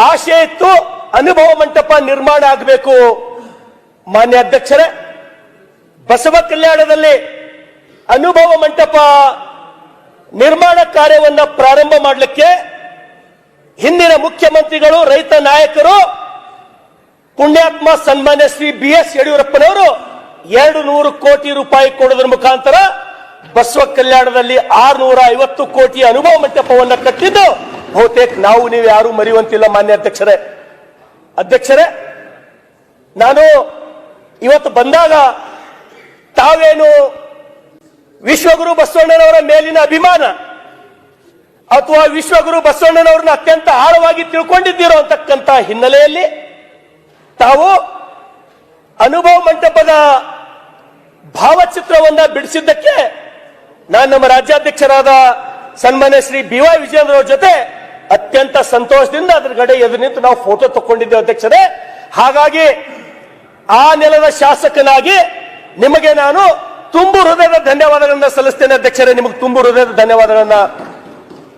ಆಶೆ ಇತ್ತು ಅನುಭವ ಮಂಟಪ ನಿರ್ಮಾಣ ಆಗಬೇಕು. ಮಾನ್ಯ ಅಧ್ಯಕ್ಷರೇ, ಬಸವ ಕಲ್ಯಾಣದಲ್ಲಿ ಅನುಭವ ಮಂಟಪ ನಿರ್ಮಾಣ ಕಾರ್ಯವನ್ನ ಪ್ರಾರಂಭ ಮಾಡಲಿಕ್ಕೆ ಹಿಂದಿನ ಮುಖ್ಯಮಂತ್ರಿಗಳು, ರೈತ ನಾಯಕರು, ಪುಣ್ಯಾತ್ಮ ಸನ್ಮಾನ್ಯ ಶ್ರೀ BS ಯಡಿಯೂರಪ್ಪನವರು 200 ಕೋಟಿ ರೂಪಾಯಿ ಕೊಡೋದ್ರ ಮುಖಾಂತರ ಬಸವ ಕಲ್ಯಾಣದಲ್ಲಿ 650 ಕೋಟಿ ಅನುಭವ ಮಂಟಪವನ್ನು ಕಟ್ಟಿದ್ದು ಬಹುತೇಕ ನಾವು ನೀವು ಯಾರು ಮರೆಯುವಂತಿಲ್ಲ. ಮಾನ್ಯ ಅಧ್ಯಕ್ಷರೇ, ನಾನು ಇವತ್ತು ಬಂದಾಗ ತಾವೇನು ವಿಶ್ವಗುರು ಬಸವಣ್ಣನವರ ಮೇಲಿನ ಅಭಿಮಾನ ಅಥವಾ ವಿಶ್ವಗುರು ಬಸವಣ್ಣನವರನ್ನ ಅತ್ಯಂತ ಆಳವಾಗಿ ತಿಳ್ಕೊಂಡಿದ್ದೀರೋ ಅಂತಕ್ಕಂಥ ಹಿನ್ನೆಲೆಯಲ್ಲಿ ತಾವು ಅನುಭವ ಮಂಟಪದ ಭಾವಚಿತ್ರವನ್ನ ಬಿಡಿಸಿದ್ದಕ್ಕೆ ನಾನು ನಮ್ಮ ರಾಜ್ಯಾಧ್ಯಕ್ಷರಾದ ಸನ್ಮಾನ್ಯ ಶ್ರೀ BY ವಿಜಯೇಂದ್ರ ಅವರ ಜೊತೆ ಅತ್ಯಂತ ಸಂತೋಷದಿಂದ ಅದ್ರ ಗಡೆ ಎದುರು ನಿಂತು ನಾವು ಫೋಟೋ ತಗೊಂಡಿದ್ದೇವೆ ಅಧ್ಯಕ್ಷರೇ. ಹಾಗಾಗಿ ಆ ನೆಲದ ಶಾಸಕನಾಗಿ ನಿಮಗೆ ನಾನು ತುಂಬು ಹೃದಯದ ಧನ್ಯವಾದಗಳನ್ನ ಸಲ್ಲಿಸ್ತೇನೆ ಅಧ್ಯಕ್ಷರೇ. ನಿಮಗೆ ತುಂಬು ಹೃದಯದ ಧನ್ಯವಾದಗಳನ್ನ.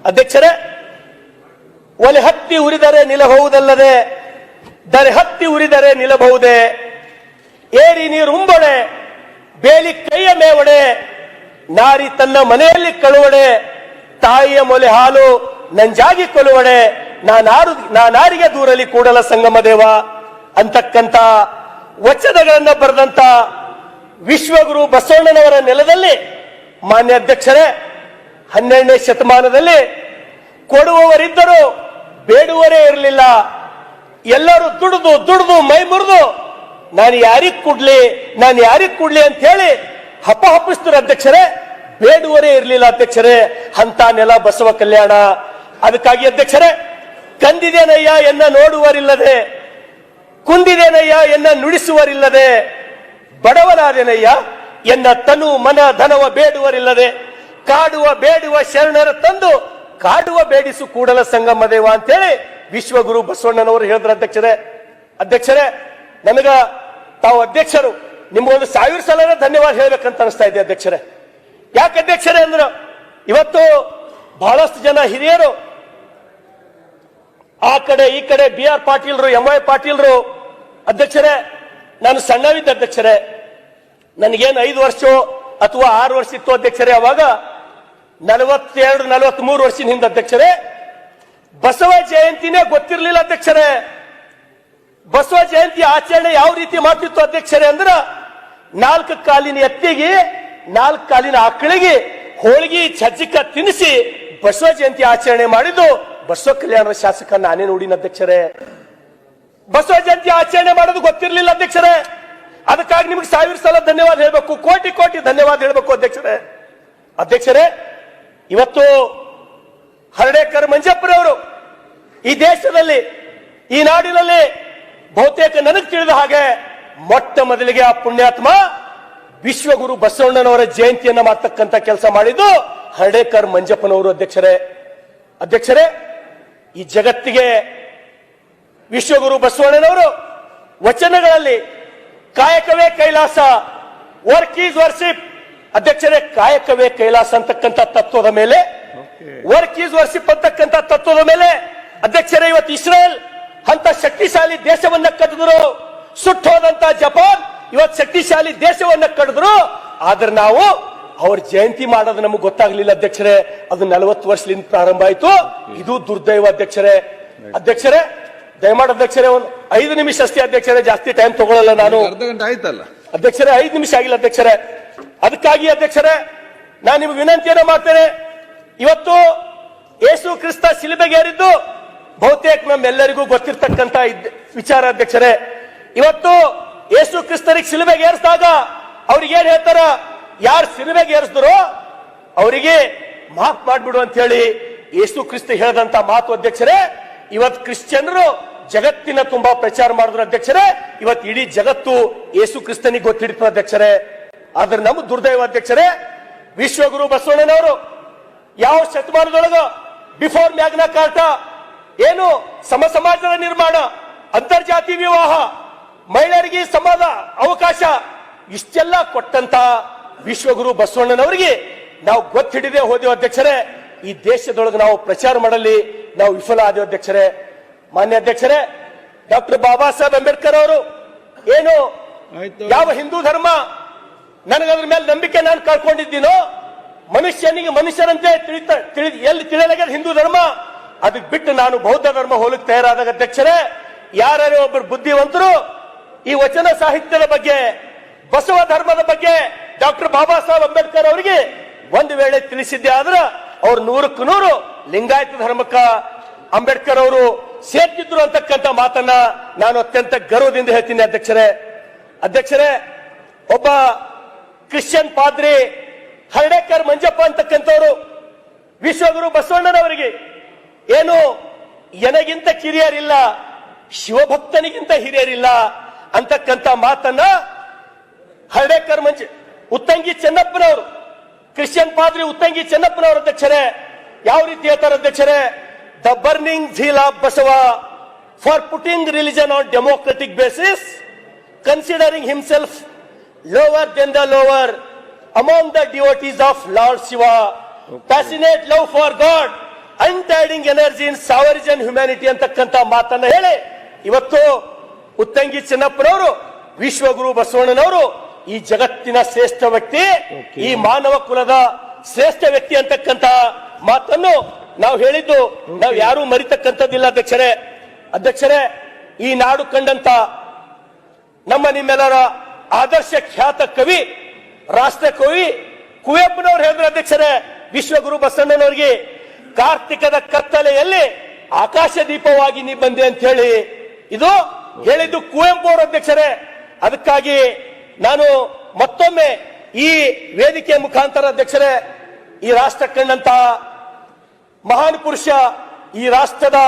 ಅಧ್ಯಕ್ಷರೇ, ಒಲೆ ಹತ್ತಿ ಉರಿದರೆ ನಿಲ್ಲಬಹುದಲ್ಲದೆ ದರೆ ಹತ್ತಿ ಉರಿದರೆ ನಿಲ್ಲಬಹುದೇ, ಏರಿ ನೀರು ಉಂಬೊಡೆ ಬೇಲಿ ಕೈಯ ಮೇವಡೆ, ನಾರಿ ತನ್ನ ಮನೆಯಲ್ಲಿ ಕಳುವಡೆ, ತಾಯಿಯ ಮೊಲೆ ಹಾಲು ನಂಜಾಗಿ ಕೊಲುವಡೆ, ನಾನಾರಿಗೆ ದೂರಲಿ ಕೂಡಲ ಸಂಗಮ ದೇವ ಅಂತಕ್ಕಂಥ ವಚನಗಳನ್ನ ಬರೆದಂತ ವಿಶ್ವಗುರು ಬಸವಣ್ಣನವರ ನೆಲದಲ್ಲಿ ಮಾನ್ಯ ಅಧ್ಯಕ್ಷರೇ 12ನೇ ಶತಮಾನದಲ್ಲಿ ಕೊಡುವವರಿದ್ದರೂ ಬೇಡುವರೇ ಇರಲಿಲ್ಲ. ಎಲ್ಲರೂ ದುಡಿದು ಮೈ ಮುರಿದು ನಾನು ಯಾರಿಗ್ ಕೊಡ್ಲಿ ಅಂತ ಹೇಳಿ ಹಪ್ಪಿಸ್ತಾರೆ ಅಧ್ಯಕ್ಷರೇ. ಬೇಡುವರೇ ಇರಲಿಲ್ಲ ಅಧ್ಯಕ್ಷರೇ. ಅಂತ ನೆಲ ಬಸವ ಕಲ್ಯಾಣ. ಅದಕ್ಕಾಗಿ ಅಧ್ಯಕ್ಷರೇ, ಕಂದಿದೇನಯ್ಯ ಎನ್ನ ನೋಡುವರಿಲ್ಲದೆ, ಕುಂದಿದೇನಯ್ಯ ಎನ್ನ ನುಡಿಸುವರಿಲ್ಲದೆ, ಬಡವನಾದೇನಯ್ಯ ಎನ್ನ ತನು ಮನ ಧನವ ಬೇಡುವರಿಲ್ಲದೆ, ಕಾಡುವ ಬೇಡುವ ಶರಣರ ತಂದು ಕಾಡುವ ಬೇಡಿಸು ಕೂಡಲ ಸಂಗಮ ದೇವ ಅಂತೇಳಿ ವಿಶ್ವಗುರು ಬಸವಣ್ಣನವರು ಹೇಳಿದ್ರು ಅಧ್ಯಕ್ಷರೇ. ನನಗ ತಾವು ಅಧ್ಯಕ್ಷರು ನಿಮ್ಗೊಂದು 1000 ಸಲ ಧನ್ಯವಾದ ಹೇಳ್ಬೇಕಂತ ಅನಿಸ್ತಾ ಇದೆ ಅಧ್ಯಕ್ಷರೇ. ಯಾಕೆ ಅಧ್ಯಕ್ಷರೇ ಅಂದ್ರು, ಇವತ್ತು ಬಹಳಷ್ಟು ಜನ ಹಿರಿಯರು ಆ ಕಡೆ ಈ ಕಡೆ BR ಪಾಟೀಲ್ರು, MY ಪಾಟೀಲ್ರು ಅಧ್ಯಕ್ಷರೇ, ನಾನು ಸಣ್ಣವಿದ್ದ ಅಧ್ಯಕ್ಷರೇ, ನನಗೇನು 5 ವರ್ಷ ಅಥವಾ 6 ವರ್ಷ ಇತ್ತು ಅಧ್ಯಕ್ಷರೇ. ಅವಾಗ 42-43 ವರ್ಷದ ಹಿಂದೆ ಅಧ್ಯಕ್ಷರೇ, ಬಸವ ಜಯಂತಿನೇ ಗೊತ್ತಿರಲಿಲ್ಲ ಅಧ್ಯಕ್ಷರೇ. ಬಸವ ಜಯಂತಿ ಆಚರಣೆ ಯಾವ ರೀತಿ ಮಾಡ್ತಿತ್ತು ಅಧ್ಯಕ್ಷರೇ ಅಂದ್ರೆ, 4 ಕಾಲಿನ ಎತ್ತಿಗೆ 4 ಕಾಲಿನ ಆಕಳಿಗೆ ಹೋಳಿಗೆ ಚಜ್ಜಿಕ ತಿನ್ನಿಸಿ ಬಸವ ಜಯಂತಿ ಆಚರಣೆ ಮಾಡಿದ್ದು ಬಸವ ಕಲ್ಯಾಣದ ಶಾಸಕ ನಾನೇ ನೋಡಿನ ಅಧ್ಯಕ್ಷರೇ. ಬಸವ ಜಯಂತಿ ಆಚರಣೆ ಮಾಡೋದು ಗೊತ್ತಿರಲಿಲ್ಲ ಅಧ್ಯಕ್ಷರೇ. ಅದಕ್ಕಾಗಿ ನಿಮಗೆ 1000 ಸಲ ಧನ್ಯವಾದ ಹೇಳಬೇಕು, ಕೋಟಿ ಧನ್ಯವಾದ ಹೇಳಬೇಕು ಅಧ್ಯಕ್ಷರೇ. ಇವತ್ತು ಹರ್ಡೇಕರ್ ಮಂಜಪ್ಪರವರು ಈ ದೇಶದಲ್ಲಿ, ಈ ನಾಡಿನಲ್ಲಿ ಬಹುತೇಕ ನನಗೆ ತಿಳಿದ ಹಾಗೆ ಮೊಟ್ಟ ಮೊದಲಿಗೆ ಆ ಪುಣ್ಯಾತ್ಮ ವಿಶ್ವಗುರು ಬಸವಣ್ಣನವರ ಜಯಂತಿಯನ್ನ ಮಾಡ್ತಕ್ಕಂಥ ಕೆಲಸ ಮಾಡಿದ್ದು ಹರ್ಡೇಕರ್ ಮಂಜಪ್ಪನವರು ಅಧ್ಯಕ್ಷರೇ. ಈ ಜಗತ್ತಿಗೆ ವಿಶ್ವಗುರು ಬಸವಣ್ಣನವರು ವಚನಗಳಲ್ಲಿ ಕಾಯಕವೇ ಕೈಲಾಸ, ವರ್ಕ್ ಈಸ್ ವರ್ಶಿಪ್ ಅಧ್ಯಕ್ಷರೇ, ಕಾಯಕವೇ ಕೈಲಾಸ ಅಂತಕ್ಕಂಥ ತತ್ವದ ಮೇಲೆ, ವರ್ಕ್ ಈಸ್ ವರ್ಶಿಪ್ ಅಂತಕ್ಕಂಥ ತತ್ವದ ಮೇಲೆ ಅಧ್ಯಕ್ಷರೇ, ಇವತ್ತು ಇಸ್ರೇಲ್ ಅಂತ ಶಕ್ತಿಶಾಲಿ ದೇಶವನ್ನ ಕಟ್ಟಿದ್ರು, ಸುಟ್ಟೋದಂತ ಜಪಾನ್ ಇವತ್ತು ಶಕ್ತಿಶಾಲಿ ದೇಶವನ್ನ ಕಟ್ಟಿದ್ರು. ಆದ್ರೆ ನಾವು ಅವ್ರ ಜಯಂತಿ ಮಾಡೋದು ನಮಗೆ ಗೊತ್ತಾಗ್ಲಿಲ್ಲ ಅಧ್ಯಕ್ಷರೇ. ಅದು 40 ವರ್ಷದಿಂದ ಪ್ರಾರಂಭ ಆಯ್ತು. ಇದು ದುರ್ದೈವ ಅಧ್ಯಕ್ಷರೇ. ದಯಮಾಡಿ ಅಧ್ಯಕ್ಷರೇ, ಒಂದು 5 ನಿಮಿಷ ಅಷ್ಟೇ ಅಧ್ಯಕ್ಷರೇ, ಜಾಸ್ತಿ ಟೈಮ್ ತಗೊಳ್ಳಲ್ಲ ನಾನು. ಅರ್ಧ ಗಂಟೆ ಆಯ್ತಲ್ಲ ಅಧ್ಯಕ್ಷರೇ, 5 ನಿಮಿಷ ಆಗಿಲ್ಲ ಅಧ್ಯಕ್ಷರೇ. ಅದಕ್ಕಾಗಿ ಅಧ್ಯಕ್ಷರೇ, ನಾನು ನಿಮ್ಗೆ ವಿನಂತಿಯನ್ನ ಮಾಡ್ತೇನೆ. ಇವತ್ತು ಯೇಸು ಕ್ರಿಸ್ತ ಶಿಲುಬೆಗೇರಿದ್ದು ಬಹುತೇಕ ನಮ್ಮೆಲ್ಲರಿಗೂ ಗೊತ್ತಿರ್ತಕ್ಕಂಥ ವಿಚಾರ ಅಧ್ಯಕ್ಷರೇ. ಇವತ್ತು ಯೇಸು ಕ್ರಿಸ್ತರಿಗೆ ಶಿಲುಬೆಗೆ ಏರಿಸಿದಾಗ ಅವ್ರಿಗೆ ಏನ್ ಹೇಳ್ತಾರ, ಯಾರು ಶಿಲುಬೆಗೆ ಏರಿಸಿದ್ರು ಅವರಿಗೆ ಮಾಫ್ ಮಾಡ್ಬಿಡು ಅಂತ ಹೇಳಿ ಯೇಸು ಕ್ರಿಸ್ತ ಹೇಳಿದಂತ ಮಾತು ಅಧ್ಯಕ್ಷರೇ. ಇವತ್ತು ಕ್ರಿಶ್ಚಿಯನರು ಜಗತ್ತಿನ ತುಂಬಾ ಪ್ರಚಾರ ಮಾಡಿದ್ರು ಅಧ್ಯಕ್ಷರೇ. ಇವತ್ತು ಇಡೀ ಜಗತ್ತು ಯೇಸು ಕ್ರಿಸ್ತನಿಗೆ ಗೊತ್ತಿಡ್ತದೆ ಅಧ್ಯಕ್ಷರೇ. ಆದ್ರೆ ನಮ್ಮ ದುರ್ದೈವ ಅಧ್ಯಕ್ಷರೇ, ವಿಶ್ವಗುರು ಬಸವಣ್ಣನವರು ಯಾವ ಶತಮಾನದೊಳಗ ಬಿಫೋರ್ ಮ್ಯಾಗ್ನಾ ಕಾರ್ಟಾ ಏನು ಸಮಾಜದ ನಿರ್ಮಾಣ, ಅಂತರ್ಜಾತಿ ವಿವಾಹ, ಮಹಿಳೆಯರಿಗೆ ಸಮಾನ ಅವಕಾಶ ಇಷ್ಟೆಲ್ಲ ಕೊಟ್ಟಂತ ವಿಶ್ವಗುರು ಬಸವಣ್ಣನವರಿಗೆ ನಾವು ಗೊತ್ತಿಡದೆ ಹೋದೆವು ಅಧ್ಯಕ್ಷರೇ. ಈ ದೇಶದೊಳಗೆ ನಾವು ಪ್ರಚಾರ ಮಾಡಲಿ ನಾವು ವಿಫಲ ಆದೇವು ಅಧ್ಯಕ್ಷರೇ. ಮಾನ್ಯ ಅಧ್ಯಕ್ಷರೇ, ಡಾಕ್ಟರ್ ಬಾಬಾ ಸಾಹೇಬ್ ಅಂಬೇಡ್ಕರ್ ಅವರು ಏನು ಯಾವ ಹಿಂದೂ ಧರ್ಮ ನನಗದ್ರ ಮೇಲೆ ನಂಬಿಕೆ ನಾನು ಕಳ್ಕೊಂಡಿದ್ದೀನೋ, ಮನುಷ್ಯನಿಗೆ ಮನುಷ್ಯರಂತೆ ಎಲ್ಲಿ ತಿಳಿಯಲಾಗ ಹಿಂದೂ ಧರ್ಮ, ಅದಕ್ಕೆ ಬಿಟ್ಟು ನಾನು ಬೌದ್ಧ ಧರ್ಮ ಹೋಲಕ್ಕೆ ತಯಾರಾದಾಗ ಅಧ್ಯಕ್ಷರೇ, ಯಾರ್ಯಾರೋ ಒಬ್ಬರು ಬುದ್ಧಿವಂತರು ಈ ವಚನ ಸಾಹಿತ್ಯದ ಬಗ್ಗೆ, ಬಸವ ಧರ್ಮದ ಬಗ್ಗೆ ಡಾಕ್ಟರ್ ಬಾಬಾ ಸಾಹೇಬ್ ಅಂಬೇಡ್ಕರ್ ಅವರಿಗೆ ಒಂದು ವೇಳೆ ತಿಳಿಸಿದ್ದೆ ಆದ್ರೆ ಅವ್ರು 100ಕ್ಕೆ 100 ಲಿಂಗಾಯತ ಧರ್ಮಕ್ಕ ಅಂಬೇಡ್ಕರ್ ಅವರು ಸೇರ್ತಿದ್ರು ಅಂತಕ್ಕಂಥ ಮಾತನ್ನ ನಾನು ಅತ್ಯಂತ ಗರ್ವದಿಂದ ಹೇಳ್ತೀನಿ ಅಧ್ಯಕ್ಷರೇ. ಒಬ್ಬ ಕ್ರಿಶ್ಚಿಯನ್ ಪಾದ್ರಿ ಹರ್ಡೇಕರ್ ಮಂಜಪ್ಪ ಅಂತಕ್ಕಂಥವ್ರು ವಿಶ್ವಗುರು ಬಸವಣ್ಣನವರಿಗೆ ಏನು ಎನಗಿಂತ ಕಿರಿಯರಿಲ್ಲ, ಶಿವಭಕ್ತನಿಗಿಂತ ಹಿರಿಯರಿಲ್ಲ ಅಂತಕ್ಕಂಥ ಮಾತನ್ನ ಹರ್ಡೇಕರ್ ಉತ್ತಂಗಿ ಚೆನ್ನಪ್ಪನವರು, ಕ್ರಿಶ್ಚಿಯನ್ ಪಾದ್ರಿ ಉತ್ತಂಗಿ ಚೆನ್ನಪ್ಪನವರು ಅಧ್ಯಕ್ಷರೇ ಯಾವ ರೀತಿ ಹೇಳ್ತಾರೆ ಅಧ್ಯಕ್ಷರೇ, the burning zeal of Basava for putting religion on democratic basis, considering himself lower than the lower among the devotees of Lord Shiva, passionate love for God, untiring energy in sovereign humanity ಅಂತಕ್ಕಂಥ ಮಾತನ್ನ ಹೇಳಿ ಇವತ್ತು ಉತ್ತಂಗಿ ಚೆನ್ನಪ್ಪನವರು ವಿಶ್ವಗುರು ಬಸವಣ್ಣನವರು ಈ ಜಗತ್ತಿನ ಶ್ರೇಷ್ಠ ವ್ಯಕ್ತಿ, ಈ ಮಾನವ ಕುಲದ ಶ್ರೇಷ್ಠ ವ್ಯಕ್ತಿ ಅಂತಕ್ಕಂಥ ಮಾತನ್ನು ನಾವು ಹೇಳಿದ್ದು ನಾವು ಯಾರು ಮರಿತಕ್ಕಂಥದ್ದಿಲ್ಲ ಅಧ್ಯಕ್ಷರೇ. ಈ ನಾಡು ಕಂಡಂತ ನಮ್ಮ ನಿಮ್ಮೆಲ್ಲರ ಆದರ್ಶ ಖ್ಯಾತ ಕವಿ, ರಾಷ್ಟ್ರ ಕವಿ ಕುವೆಂಪುನವರು ಹೇಳಿದ್ರು ಅಧ್ಯಕ್ಷರೇ, ವಿಶ್ವಗುರು ಬಸವಣ್ಣನವರಿಗೆ ಕಾರ್ತಿಕದ ಕತ್ತಲೆಯಲ್ಲಿ ಆಕಾಶ ದೀಪವಾಗಿ ನೀ ಬಂದೆ ಅಂತ ಹೇಳಿ ಇದು ಹೇಳಿದ್ದು ಕುವೆಂಪು ಅವರು ಅಧ್ಯಕ್ಷರೇ. ಅದಕ್ಕಾಗಿ ನಾನು ಮತ್ತೊಮ್ಮೆ ಈ ವೇದಿಕೆ ಮುಖಾಂತರ ಅಧ್ಯಕ್ಷರೇ, ಈ ರಾಷ್ಟ್ರ ಕಂಡಂತ ಮಹಾನ್ ಪುರುಷ, ಈ ರಾಷ್ಟ್ರದ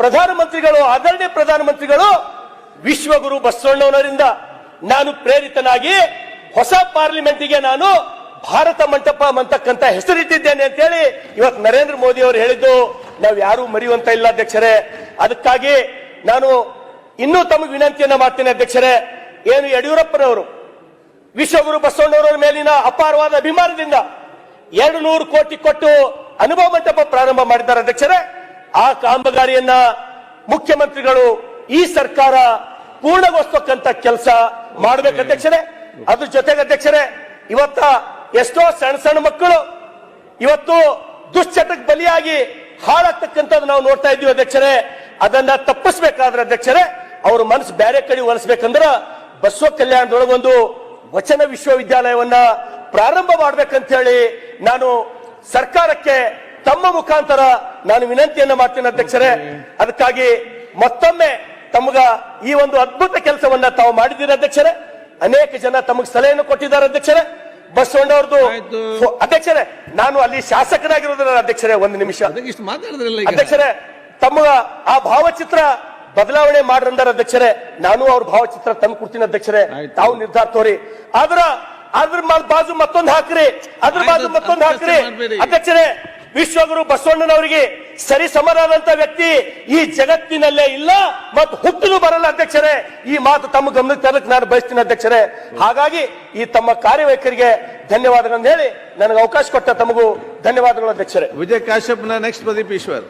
ಪ್ರಧಾನಮಂತ್ರಿಗಳು, ಆದರಣೀಯ ಪ್ರಧಾನಮಂತ್ರಿಗಳು ವಿಶ್ವಗುರು ಬಸವಣ್ಣನವರಿಂದ ನಾನು ಪ್ರೇರಿತನಾಗಿ ಹೊಸ ಪಾರ್ಲಿಮೆಂಟಿಗೆ ನಾನು ಭಾರತ ಮಂಟಪ ಅಂತಕ್ಕಂಥ ಹೆಸರಿಟ್ಟಿದ್ದೇನೆ ಅಂತ ಹೇಳಿ ಇವತ್ತು ನರೇಂದ್ರ ಮೋದಿ ಅವರು ಹೇಳಿದ್ದು ನಾವು ಯಾರು ಮರೆಯುವಂತ ಇಲ್ಲ ಅಧ್ಯಕ್ಷರೇ. ಅದಕ್ಕಾಗಿ ನಾನು ಇನ್ನೂ ತಮಗೆ ವಿನಂತಿಯನ್ನ ಮಾಡ್ತೇನೆ ಅಧ್ಯಕ್ಷರೇ. ಏನು ಯಡಿಯೂರಪ್ಪನವರು ವಿಶ್ವಗುರು ಬಸವಣ್ಣವರ ಮೇಲಿನ ಅಪಾರವಾದ ಅಭಿಮಾನದಿಂದ 200 ಕೋಟಿ ಕೊಟ್ಟು ಅನುಭವ ಮಂಟಪ ಪ್ರಾರಂಭ ಮಾಡಿದ್ದಾರೆ ಅಧ್ಯಕ್ಷರೇ. ಆ ಕಾಮಗಾರಿಯನ್ನ ಮುಖ್ಯಮಂತ್ರಿಗಳು, ಈ ಸರ್ಕಾರ ಪೂರ್ಣಗೊಳಿಸತಕ್ಕಂತ ಕೆಲಸ ಮಾಡಬೇಕು ಅಧ್ಯಕ್ಷರೇ. ಅದ್ರ ಜೊತೆಗೆ ಅಧ್ಯಕ್ಷರೇ, ಇವತ್ತ ಎಷ್ಟೋ ಸಣ್ಣ ಮಕ್ಕಳು ಇವತ್ತು ದುಶ್ಚಟಕ್ಕೆ ಬಲಿಯಾಗಿ ಹಾಳಾಗ್ತಕ್ಕಂಥದ್ದು ನಾವು ನೋಡ್ತಾ ಇದ್ದೀವಿ ಅಧ್ಯಕ್ಷರೇ. ಅದನ್ನ ತಪ್ಪಿಸಬೇಕಾದ್ರೆ ಅಧ್ಯಕ್ಷರೇ, ಅವ್ರ ಮನಸ್ಸು ಬೇರೆ ಕಡೆ ಒಲಿಸ್ಬೇಕಂದ್ರ ಬಸವ ಕಲ್ಯಾಣದೊಳಗೊಂದು ವಚನ ವಿಶ್ವವಿದ್ಯಾಲಯವನ್ನ ಪ್ರಾರಂಭ ಮಾಡ್ಬೇಕಂತ ಹೇಳಿ ನಾನು ಸರ್ಕಾರಕ್ಕೆ ತಮ್ಮ ಮುಖಾಂತರ ನಾನು ವಿನಂತಿಯನ್ನ ಮಾಡ್ತೇನೆ ಅಧ್ಯಕ್ಷರೇ. ಅದಕ್ಕಾಗಿ ಮತ್ತೊಮ್ಮೆ ತಮಗ ಈ ಒಂದು ಅದ್ಭುತ ಕೆಲಸವನ್ನ ತಾವು ಮಾಡಿದ್ದೀರಿ ಅಧ್ಯಕ್ಷರೇ. ಅನೇಕ ಜನ ತಮಗೆ ಸಲಹೆಯನ್ನು ಕೊಟ್ಟಿದ್ದಾರೆ ಅಧ್ಯಕ್ಷರೇ. ಬಸವಣ್ಣವ್ರದ್ದು ಅಧ್ಯಕ್ಷರೇ, ನಾನು ಅಲ್ಲಿ ಶಾಸಕರಾಗಿರೋದ್ರ ಅಧ್ಯಕ್ಷರೇ, ಒಂದು ನಿಮಿಷ ಅಧ್ಯಕ್ಷರೇ, ತಮ್ಮ ಆ ಭಾವಚಿತ್ರ ಬದಲಾವಣೆ ಮಾಡ್ರಂದಾರ ಅಧ್ಯಕ್ಷರೇ. ನಾನು ಅವ್ರ ಭಾವಚಿತ್ರ ತಂದು ಕೊಡ್ತೀನಿ ಅಧ್ಯಕ್ಷರೇ, ತಾವು ನಿರ್ಧಾರ ತೋರಿ. ಅದ್ರ ಬಾಜು ಮತ್ತೊಂದು ಹಾಕ್ರಿ, ಅದ್ರ ಬಾಜು ಮತ್ತೊಂದು ಹಾಕ್ರಿ ಅಧ್ಯಕ್ಷರೇ. ವಿಶ್ವಗುರು ಬಸವಣ್ಣನವರಿಗೆ ಸರಿ ಸಮನಾದಂತ ವ್ಯಕ್ತಿ ಈ ಜಗತ್ತಿನಲ್ಲೇ ಇಲ್ಲ ಮತ್ತು ಹುಟ್ಟಲು ಬರಲ್ಲ ಅಧ್ಯಕ್ಷರೇ. ಈ ಮಾತು ತಮ್ಮ ಗಮನಕ್ಕೆ ತರಕ್ಕೆ ನಾನು ಬಯಸ್ತೀನಿ ಅಧ್ಯಕ್ಷರೇ. ಹಾಗಾಗಿ ಈ ತಮ್ಮ ಕಾರ್ಯವೈಖರಿಗೆ ಧನ್ಯವಾದಗಳನ್ನು ಹೇಳಿ ನನಗೆ ಅವಕಾಶ ಕೊಟ್ಟ ತಮಗೂ ಧನ್ಯವಾದಗಳು ಅಧ್ಯಕ್ಷರೇ. ವಿಜಯ್ ಕಾಶ್ಯಪ್ನ ನೆಕ್ಸ್ಟ್ ಪ್ರದೀಪ್ ಈಶ್ವರ್.